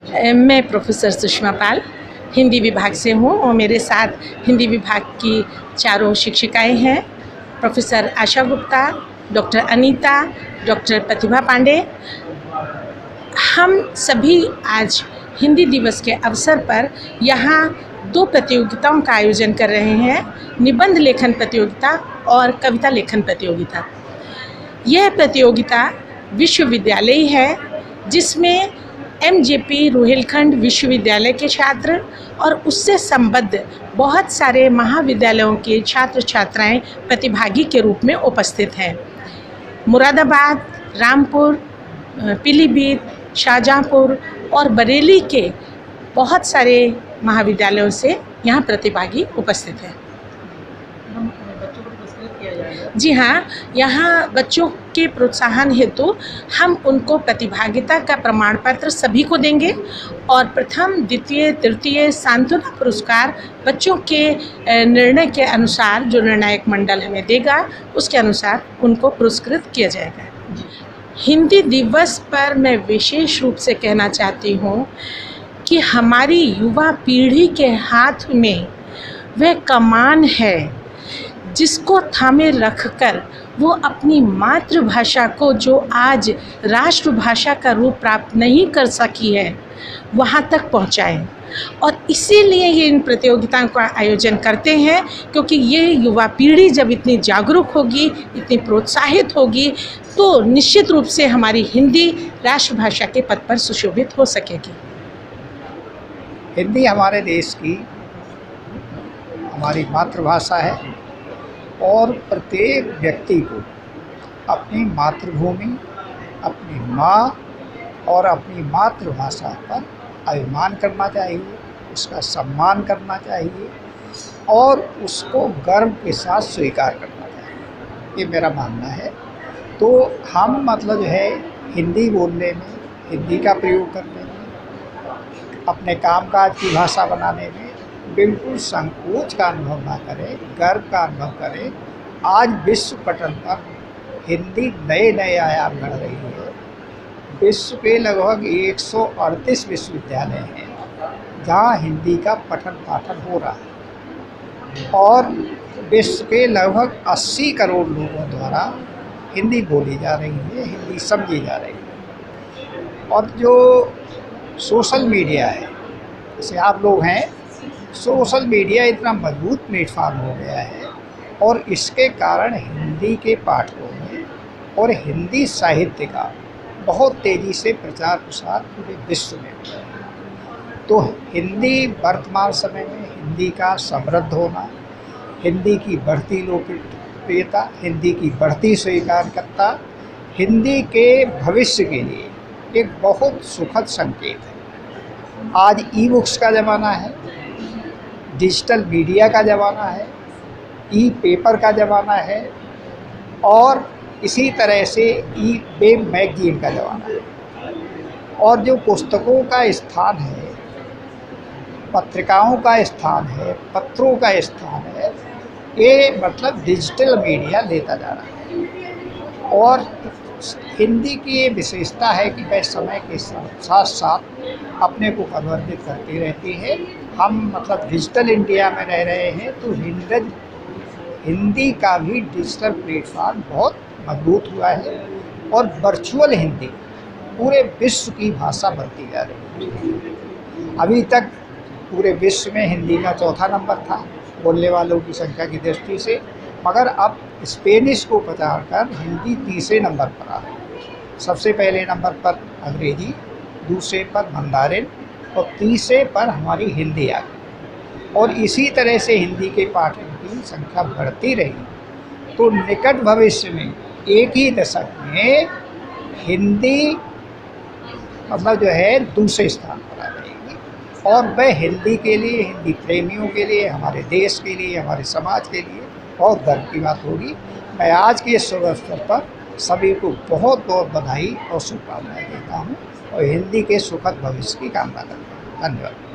मैं प्रोफेसर सुषमा पाल हिंदी विभाग से हूँ और मेरे साथ हिंदी विभाग की चारों शिक्षिकाएं हैं, प्रोफेसर आशा गुप्ता, डॉक्टर अनीता, डॉक्टर प्रतिभा पांडे। हम सभी आज हिंदी दिवस के अवसर पर यहाँ 2 प्रतियोगिताओं का आयोजन कर रहे हैं, निबंध लेखन प्रतियोगिता और कविता लेखन प्रतियोगिता। यह प्रतियोगिता विश्वविद्यालय है जिसमें एमजेपी रोहिलखंड विश्वविद्यालय के छात्र और उससे संबद्ध बहुत सारे महाविद्यालयों के छात्र छात्राएं प्रतिभागी के रूप में उपस्थित हैं। मुरादाबाद, रामपुर, पीलीभीत, शाहजहाँपुर और बरेली के बहुत सारे महाविद्यालयों से यहाँ प्रतिभागी उपस्थित हैं। जी हाँ, यहाँ बच्चों के प्रोत्साहन हेतु हम उनको प्रतिभागिता का प्रमाण पत्र सभी को देंगे और प्रथम, द्वितीय, तृतीय सांत्वना पुरस्कार बच्चों के निर्णय के अनुसार जो निर्णायक मंडल हमें देगा उसके अनुसार उनको पुरस्कृत किया जाएगा। हिंदी दिवस पर मैं विशेष रूप से कहना चाहती हूँ कि हमारी युवा पीढ़ी के हाथ में वह कमान है जिसको थामे रखकर वो अपनी मातृभाषा को, जो आज राष्ट्रभाषा का रूप प्राप्त नहीं कर सकी है, वहाँ तक पहुँचाएं। और इसीलिए ये इन प्रतियोगिताओं का आयोजन करते हैं, क्योंकि ये युवा पीढ़ी जब इतनी जागरूक होगी, इतनी प्रोत्साहित होगी, तो निश्चित रूप से हमारी हिंदी राष्ट्रभाषा के पद पर सुशोभित हो सकेगी। हिंदी हमारे देश की हमारी मातृभाषा है और प्रत्येक व्यक्ति को अपनी मातृभूमि, अपनी माँ और अपनी मातृभाषा पर अभिमान करना चाहिए, उसका सम्मान करना चाहिए और उसको गर्व के साथ स्वीकार करना चाहिए, ये मेरा मानना है। तो हम मतलब जो है हिंदी बोलने में, हिंदी का प्रयोग करने में, अपने कामकाज की भाषा बनाने में बिल्कुल संकोच का अनुभव ना करें, गर्व का अनुभव करें। आज विश्व पटल पर हिंदी नए नए आयाम गढ़ रही है। विश्व के लगभग 138 विश्वविद्यालय हैं जहाँ हिंदी का पठन पाठन हो रहा है और विश्व के लगभग 80 करोड़ लोगों द्वारा हिंदी बोली जा रही है, हिंदी समझी जा रही है। और जो सोशल मीडिया है, जैसे आप लोग हैं, सोशल मीडिया इतना मजबूत प्लेटफॉर्म हो गया है और इसके कारण हिंदी के पाठकों में और हिंदी साहित्य का बहुत तेज़ी से प्रचार प्रसार पूरे विश्व में हो रहा है। तो हिंदी वर्तमान समय में हिंदी का समृद्ध होना, हिंदी की बढ़ती लोकप्रियता, हिंदी की बढ़ती स्वीकार्यता हिंदी के भविष्य के लिए एक बहुत सुखद संकेत है। आज ई बुक्स का ज़माना है, डिजिटल मीडिया का ज़माना है, ई पेपर का ज़माना है और इसी तरह से ई वेब मैगजीन का ज़माना है। और जो पुस्तकों का स्थान है, पत्रिकाओं का स्थान है, पत्रों का स्थान है, ये मतलब डिजिटल मीडिया लेता जा रहा है। और हिंदी की ये विशेषता है कि वह समय के साथ साथ अपने को परिवर्तित करती रहती है। हम मतलब डिजिटल इंडिया में रह रहे हैं तो हिंदी का भी डिजिटल प्लेटफॉर्म बहुत मजबूत हुआ है और वर्चुअल हिंदी पूरे विश्व की भाषा बनती जा रही है। अभी तक पूरे विश्व में हिंदी का 4था नंबर था बोलने वालों की संख्या की दृष्टि से, मगर अब स्पेनिश को पछाड़कर हिंदी 3रे नंबर पर आ रही है। सबसे पहले नंबर पर अंग्रेजी, दूसरे पर मंदारिन और तीसरे पर हमारी हिंदी आ गई। और इसी तरह से हिंदी के पाठकों की संख्या बढ़ती रही तो निकट भविष्य में एक ही दशक में हिंदी मतलब जो है 2रे स्थान पर आ जाएगी। और वह हिंदी के लिए, हिंदी प्रेमियों के लिए, हमारे देश के लिए, हमारे समाज के लिए बहुत गर्व की बात होगी। मैं आज के इस शुभ अवसर पर सभी को बहुत बहुत बधाई और शुभकामनाएं देता हूँ और हिंदी के सुखद भविष्य की कामना करता हूँ। धन्यवाद।